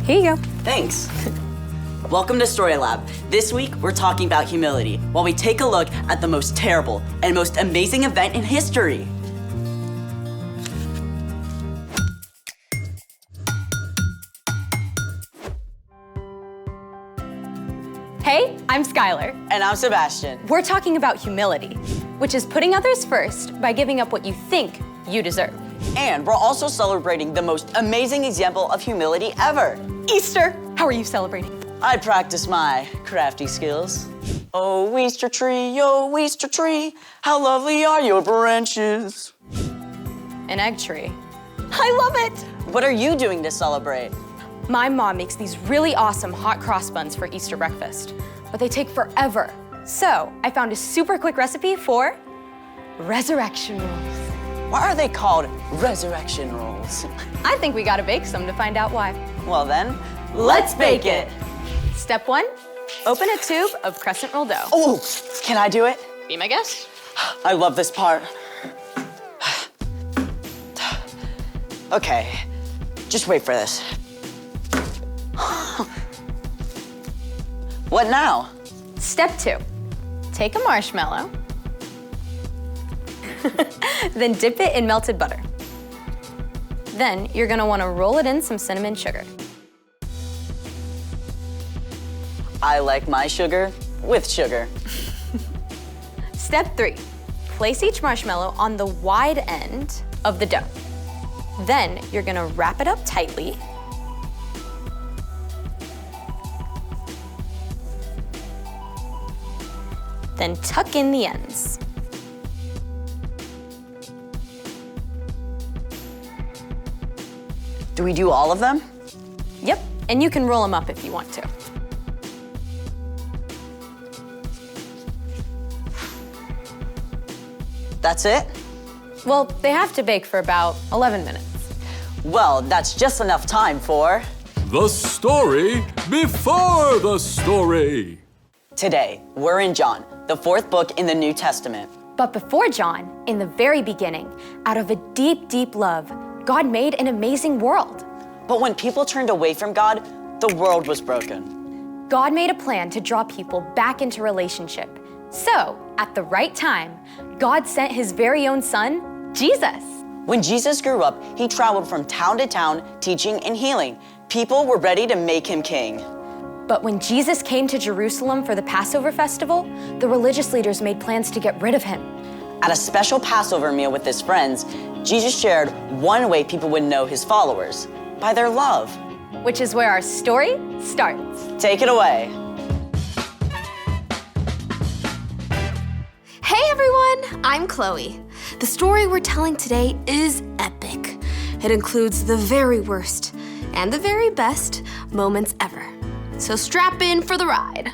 Here you go. Thanks. Welcome to Story Lab. This week, we're talking about humility, while we take a look at the most terrible and most amazing event in history. Hey, I'm Skylar. And I'm Sebastian. We're talking about humility, which is putting others first by giving up what you think you deserve. And we're also celebrating the most amazing example of humility ever. Easter! How are you celebrating? I practice my crafty skills. Oh, Easter tree, how lovely are your branches. An egg tree. I love it! What are you doing to celebrate? My mom makes these really awesome hot cross buns for Easter breakfast, but they take forever. So I found a super quick recipe for resurrection rolls. Why are they called resurrection rolls? I think we gotta bake some to find out why. Well then, let's bake it. Step 1, open a tube of crescent roll dough. Oh, can I do it? Be my guest. I love this part. Okay, just wait for this. What now? Step 2, take a marshmallow, then dip it in melted butter. Then you're gonna wanna roll it in some cinnamon sugar. I like my sugar with sugar. Step 3, place each marshmallow on the wide end of the dough. Then you're gonna wrap it up tightly. Then tuck in the ends. Do we do all of them? Yep, and you can roll them up if you want to. That's it? Well, they have to bake for about 11 minutes. Well, that's just enough time for... The story before the story. Today, we're in John, the 4th book in the New Testament. But before John, in the very beginning, out of a deep, deep love, God made an amazing world. But when people turned away from God, the world was broken. God made a plan to draw people back into relationship. So, at the right time, God sent his very own son, Jesus. When Jesus grew up, he traveled from town to town, teaching and healing. People were ready to make him king. But when Jesus came to Jerusalem for the Passover festival, the religious leaders made plans to get rid of him. At a special Passover meal with his friends, Jesus shared one way people would know his followers, by their love. Which is where our story starts. Take it away. Hey everyone, I'm Chloe. The story we're telling today is epic. It includes the very worst and the very best moments ever. So strap in for the ride.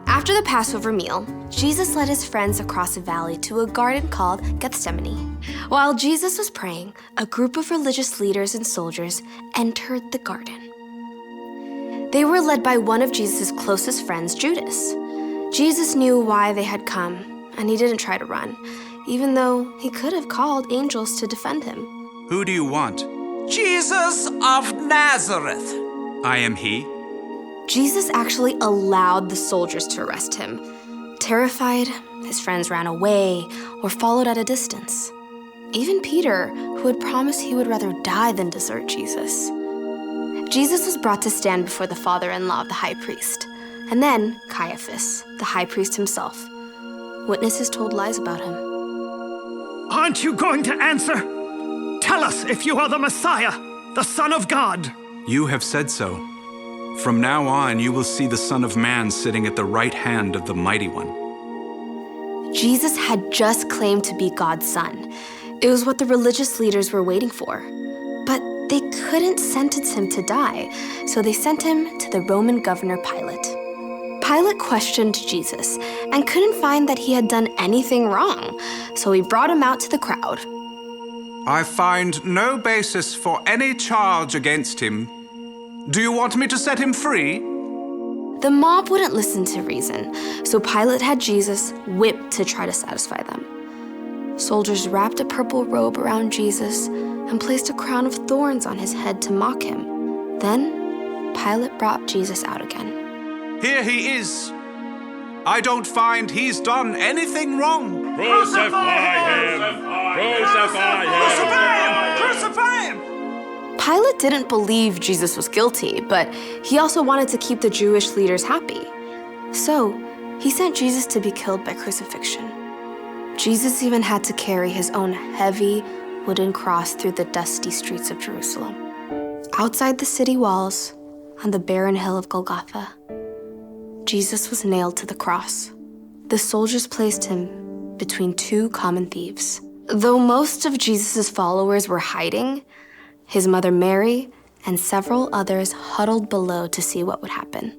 After the Passover meal, Jesus led his friends across a valley to a garden called Gethsemane. While Jesus was praying, a group of religious leaders and soldiers entered the garden. They were led by one of Jesus' closest friends, Judas. Jesus knew why they had come, and he didn't try to run, even though he could have called angels to defend him. Who do you want? Jesus of Nazareth. I am he. Jesus actually allowed the soldiers to arrest him. Terrified, his friends ran away or followed at a distance. Even Peter, who had promised he would rather die than desert Jesus. Jesus was brought to stand before the father-in-law of the high priest, and then Caiaphas, the high priest himself. Witnesses told lies about him. Aren't you going to answer? Tell us if you are the Messiah, the Son of God. You have said so. From now on, you will see the Son of Man sitting at the right hand of the Mighty One. Jesus had just claimed to be God's son. It was what the religious leaders were waiting for. But they couldn't sentence him to die, so they sent him to the Roman governor Pilate. Pilate questioned Jesus and couldn't find that he had done anything wrong, so he brought him out to the crowd. I find no basis for any charge against him. Do you want me to set him free? The mob wouldn't listen to reason, so Pilate had Jesus whipped to try to satisfy them. Soldiers wrapped a purple robe around Jesus and placed a crown of thorns on his head to mock him. Then Pilate brought Jesus out again. Here he is. I don't find he's done anything wrong. Crucify him! Crucify him! Crucify him! Pilate didn't believe Jesus was guilty, but he also wanted to keep the Jewish leaders happy. So he sent Jesus to be killed by crucifixion. Jesus even had to carry his own heavy wooden cross through the dusty streets of Jerusalem. Outside the city walls, on the barren hill of Golgotha, Jesus was nailed to the cross. The soldiers placed him between two common thieves. Though most of Jesus' followers were hiding, his mother Mary and several others huddled below to see what would happen.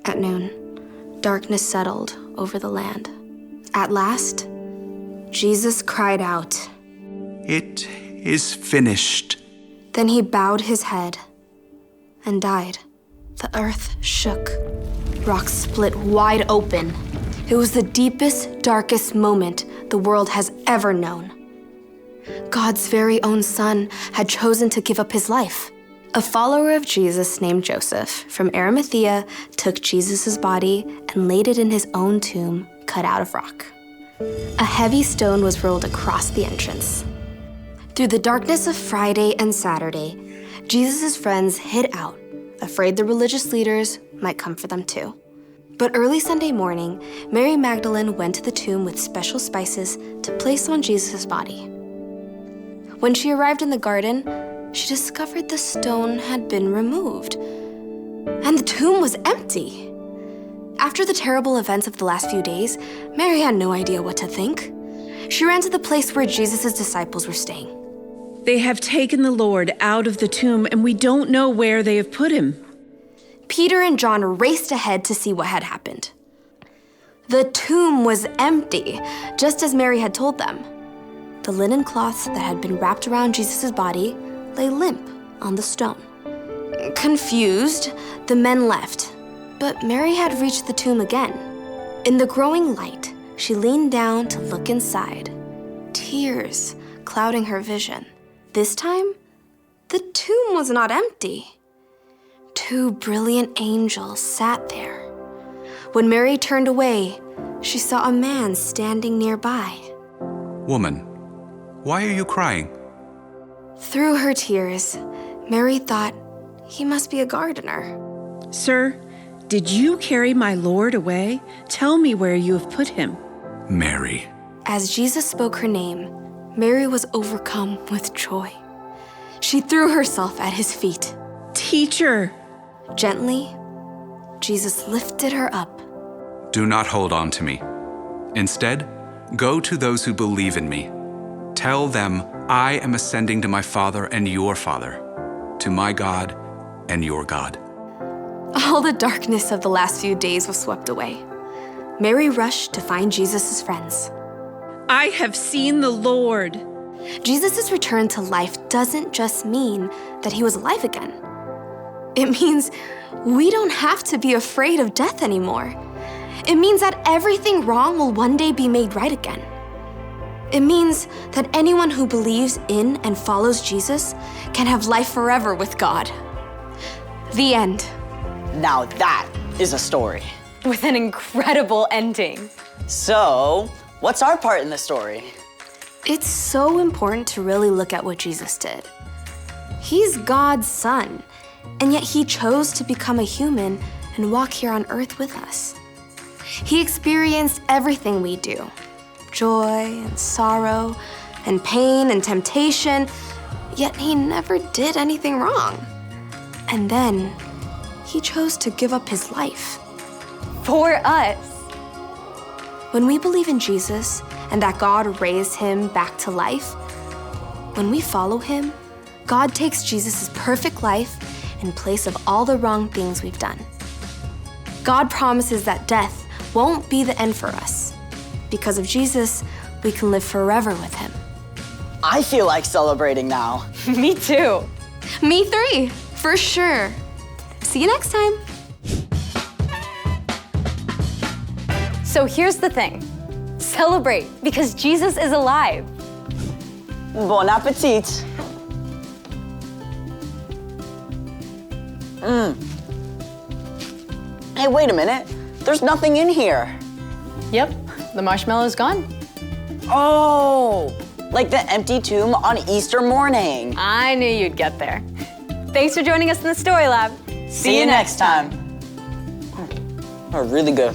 At noon, darkness settled over the land. At last, Jesus cried out, It is finished. Then he bowed his head and died. The earth shook. Rocks split wide open. It was the deepest, darkest moment the world has ever known. God's very own son had chosen to give up his life. A follower of Jesus named Joseph from Arimathea took Jesus' body and laid it in his own tomb cut out of rock. A heavy stone was rolled across the entrance. Through the darkness of Friday and Saturday, Jesus' friends hid out, afraid the religious leaders might come for them too. But early Sunday morning, Mary Magdalene went to the tomb with special spices to place on Jesus' body. When she arrived in the garden, she discovered the stone had been removed, and the tomb was empty. After the terrible events of the last few days, Mary had no idea what to think. She ran to the place where Jesus' disciples were staying. They have taken the Lord out of the tomb, and we don't know where they have put him. Peter and John raced ahead to see what had happened. The tomb was empty, just as Mary had told them. The linen cloths that had been wrapped around Jesus' body lay limp on the stone. Confused, the men left, but Mary had reached the tomb again. In the growing light, she leaned down to look inside, tears clouding her vision. This time, the tomb was not empty. Two brilliant angels sat there. When Mary turned away, she saw a man standing nearby. Woman, why are you crying? Through her tears, Mary thought he must be a gardener. Sir, did you carry my Lord away? Tell me where you have put him. Mary. As Jesus spoke her name, Mary was overcome with joy. She threw herself at his feet. Teacher! Gently, Jesus lifted her up. Do not hold on to me. Instead, go to those who believe in me. Tell them I am ascending to my Father and your Father, to my God and your God. All the darkness of the last few days was swept away. Mary rushed to find Jesus' friends. I have seen the Lord. Jesus' return to life doesn't just mean that he was alive again. It means we don't have to be afraid of death anymore. It means that everything wrong will one day be made right again. It means that anyone who believes in and follows Jesus can have life forever with God. The end. Now that is a story. With an incredible ending. So, what's our part in the story? It's so important to really look at what Jesus did. He's God's son, and yet he chose to become a human and walk here on earth with us. He experienced everything we do, joy and sorrow and pain and temptation, yet he never did anything wrong. And then he chose to give up his life. For us. When we believe in Jesus and that God raised him back to life, when we follow him, God takes Jesus' perfect life in place of all the wrong things we've done. God promises that death won't be the end for us. Because of Jesus, we can live forever with him. I feel like celebrating now. Me too. Me three, for sure. See you next time. So here's the thing. Celebrate because Jesus is alive. Bon appetit. Hey, wait a minute. There's nothing in here. Yep, the marshmallow's gone. Oh, like the empty tomb on Easter morning. I knew you'd get there. Thanks for joining us in the Story Lab. See you next time. Oh, really good.